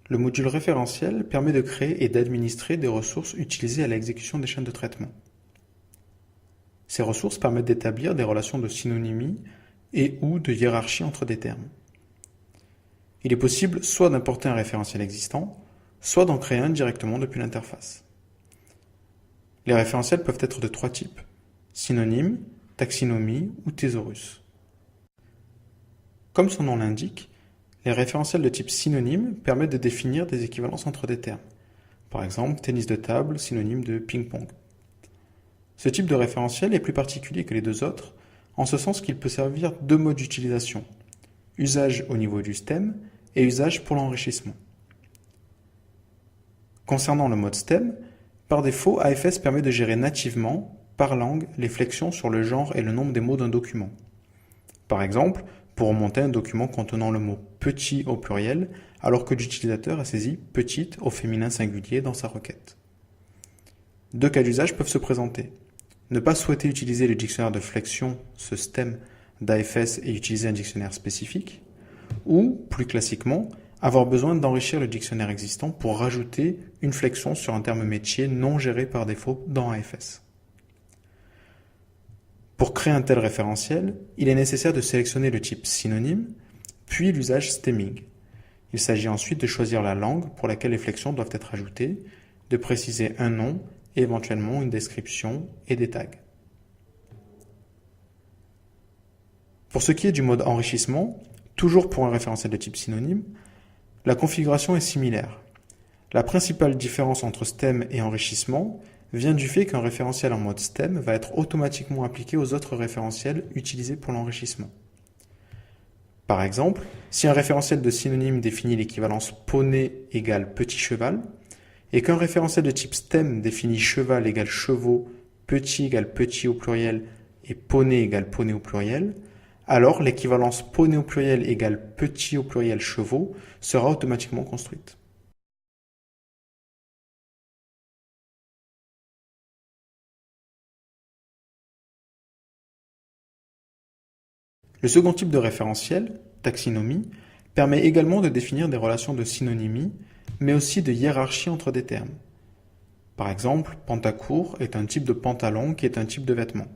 Le module référentiel permet de créer et d'administrer des ressources utilisées à l'exécution des chaînes de traitement. Ces ressources permettent d'établir des relations de synonymie et ou de hiérarchie entre des termes. Il est possible soit d'importer un référentiel existant, soit d'en créer un directement depuis l'interface. Les référentiels peuvent être de trois types: synonyme, taxinomie ou thésaurus. Comme son nom l'indique, les référentiels de type synonyme permettent de définir des équivalences entre des termes. Par exemple, tennis de table, synonyme de ping-pong. Ce type de référentiel est plus particulier que les deux autres, en ce sens qu'il peut servir deux modes d'utilisation: usage au niveau du stem et usage pour l'enrichissement. Concernant le mode stem, par défaut, AFS permet de gérer nativement, par langue, les flexions sur le genre et le nombre des mots d'un document. Par exemple, pour remonter un document contenant le mot petit au pluriel, alors que l'utilisateur a saisi petite au féminin singulier dans sa requête. Deux cas d'usage peuvent se présenter. Ne pas souhaiter utiliser le dictionnaire de flexion, ce stem d'AFS, et utiliser un dictionnaire spécifique, ou, plus classiquement, avoir besoin d'enrichir le dictionnaire existant pour rajouter une flexion sur un terme métier non géré par défaut dans AFS. Pour créer un tel référentiel, il est nécessaire de sélectionner le type synonyme, puis l'usage stemming. Il s'agit ensuite de choisir la langue pour laquelle les flexions doivent être ajoutées, de préciser un nom et éventuellement une description et des tags. Pour ce qui est du mode enrichissement, toujours pour un référentiel de type synonyme, la configuration est similaire. La principale différence entre stem et enrichissement vient du fait qu'un référentiel en mode stem va être automatiquement appliqué aux autres référentiels utilisés pour l'enrichissement. Par exemple, si un référentiel de synonyme définit l'équivalence poney égale petit cheval, et qu'un référentiel de type stem définit cheval égale chevaux, petit égale petit au pluriel et poney égale poney au pluriel, alors l'équivalence poney au pluriel égale petit au pluriel chevaux sera automatiquement construite. Le second type de référentiel, taxinomie, permet également de définir des relations de synonymie, mais aussi de hiérarchie entre des termes. Par exemple, pantacourt est un type de pantalon qui est un type de vêtement.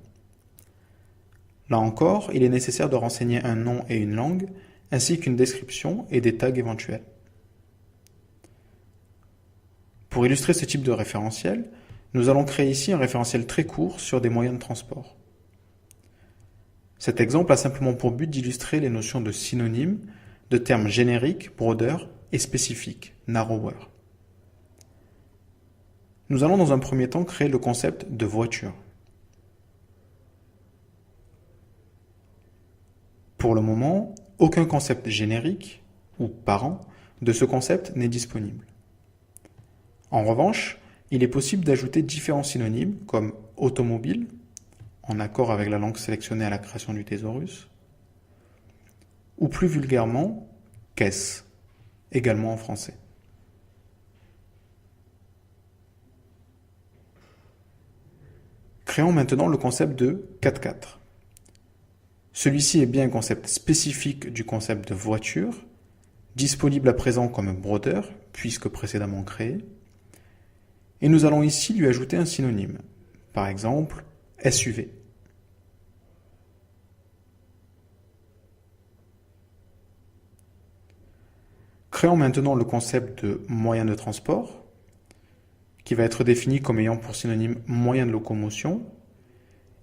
Là encore, il est nécessaire de renseigner un nom et une langue, ainsi qu'une description et des tags éventuels. Pour illustrer ce type de référentiel, nous allons créer ici un référentiel très court sur des moyens de transport. Cet exemple a simplement pour but d'illustrer les notions de synonyme, de termes génériques, broader, et spécifiques, narrower. Nous allons dans un premier temps créer le concept de voiture. Pour le moment, aucun concept générique, ou parent, de ce concept n'est disponible. En revanche, il est possible d'ajouter différents synonymes comme automobile, en accord avec la langue sélectionnée à la création du thésaurus, ou plus vulgairement, caisse, également en français. Créons maintenant le concept de 4x4. Celui-ci est bien un concept spécifique du concept de voiture, disponible à présent comme broader, puisque précédemment créé, et nous allons ici lui ajouter un synonyme, par exemple SUV. Créons maintenant le concept de moyen de transport, qui va être défini comme ayant pour synonyme moyen de locomotion,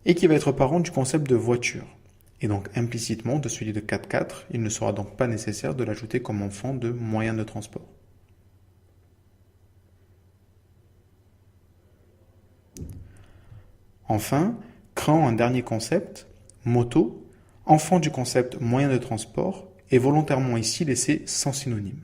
et qui va être parent du concept de voiture, et donc implicitement de celui de 4x4, il ne sera donc pas nécessaire de l'ajouter comme enfant de moyen de transport. Enfin, créons un dernier concept, moto, enfant du concept moyen de transport, et volontairement ici laissé sans synonyme.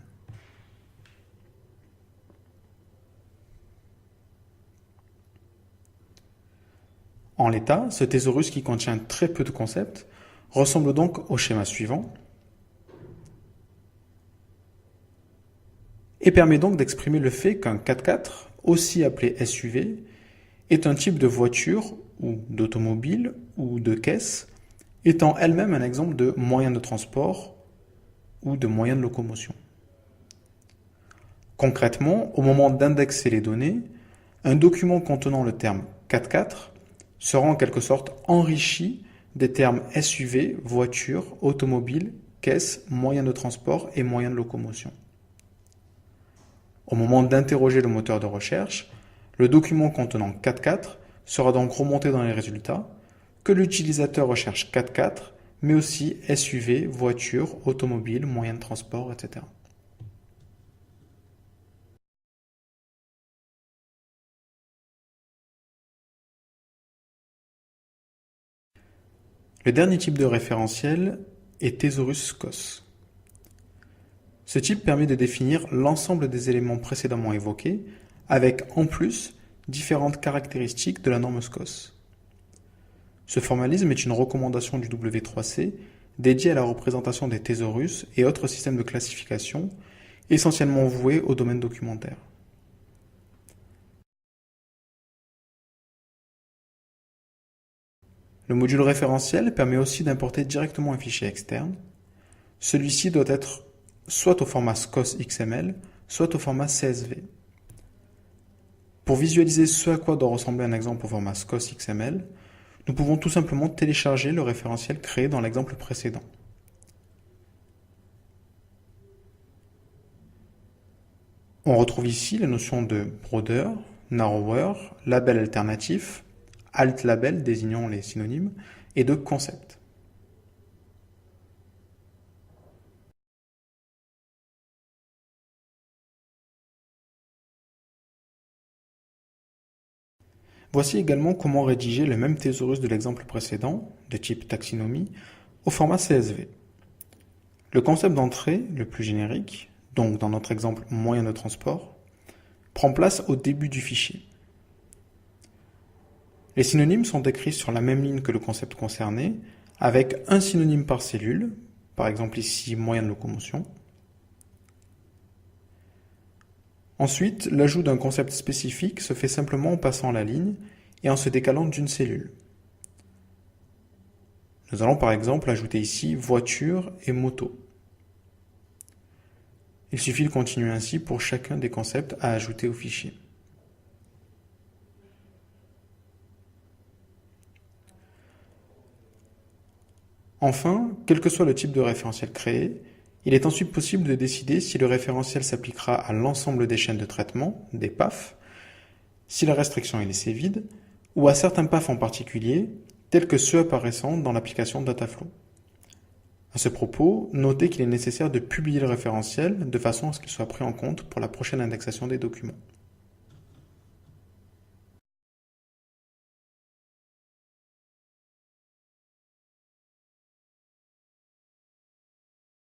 En l'état, ce thésaurus qui contient très peu de concepts ressemble donc au schéma suivant et permet donc d'exprimer le fait qu'un 4x4, aussi appelé SUV, est un type de voiture ou d'automobile ou de caisse, étant elle-même un exemple de moyen de transport ou de moyen de locomotion. Concrètement, au moment d'indexer les données, un document contenant le terme 4x4 sera en quelque sorte enrichi des termes SUV, voiture, automobile, caisse, moyen de transport et moyen de locomotion. Au moment d'interroger le moteur de recherche, le document contenant 4x4 sera donc remonté dans les résultats, que l'utilisateur recherche 4x4, mais aussi SUV, voiture, automobile, moyen de transport, etc. Le dernier type de référentiel est Thesaurus COS. Ce type permet de définir l'ensemble des éléments précédemment évoqués, avec en plus différentes caractéristiques de la norme SCOS. Ce formalisme est une recommandation du W3C dédiée à la représentation des thésaurus et autres systèmes de classification, essentiellement voués au domaine documentaire. Le module référentiel permet aussi d'importer directement un fichier externe. Celui-ci doit être soit au format SCOS XML, soit au format CSV. Pour visualiser ce à quoi doit ressembler un exemple au format SCOS XML, nous pouvons tout simplement télécharger le référentiel créé dans l'exemple précédent. On retrouve ici les notions de broader, narrower, label alternatif, alt label désignant les synonymes, et de concept. Voici également comment rédiger le même thésaurus de l'exemple précédent, de type taxinomie, au format CSV. Le concept d'entrée, le plus générique, donc dans notre exemple moyen de transport, prend place au début du fichier. Les synonymes sont décrits sur la même ligne que le concept concerné, avec un synonyme par cellule, par exemple ici moyen de locomotion. Ensuite, l'ajout d'un concept spécifique se fait simplement en passant la ligne et en se décalant d'une cellule. Nous allons par exemple ajouter ici voiture et moto. Il suffit de continuer ainsi pour chacun des concepts à ajouter au fichier. Enfin, quel que soit le type de référentiel créé, il est ensuite possible de décider si le référentiel s'appliquera à l'ensemble des chaînes de traitement, des PAF, si la restriction est laissée vide, ou à certains PAF en particulier, tels que ceux apparaissant dans l'application Dataflow. À ce propos, notez qu'il est nécessaire de publier le référentiel de façon à ce qu'il soit pris en compte pour la prochaine indexation des documents.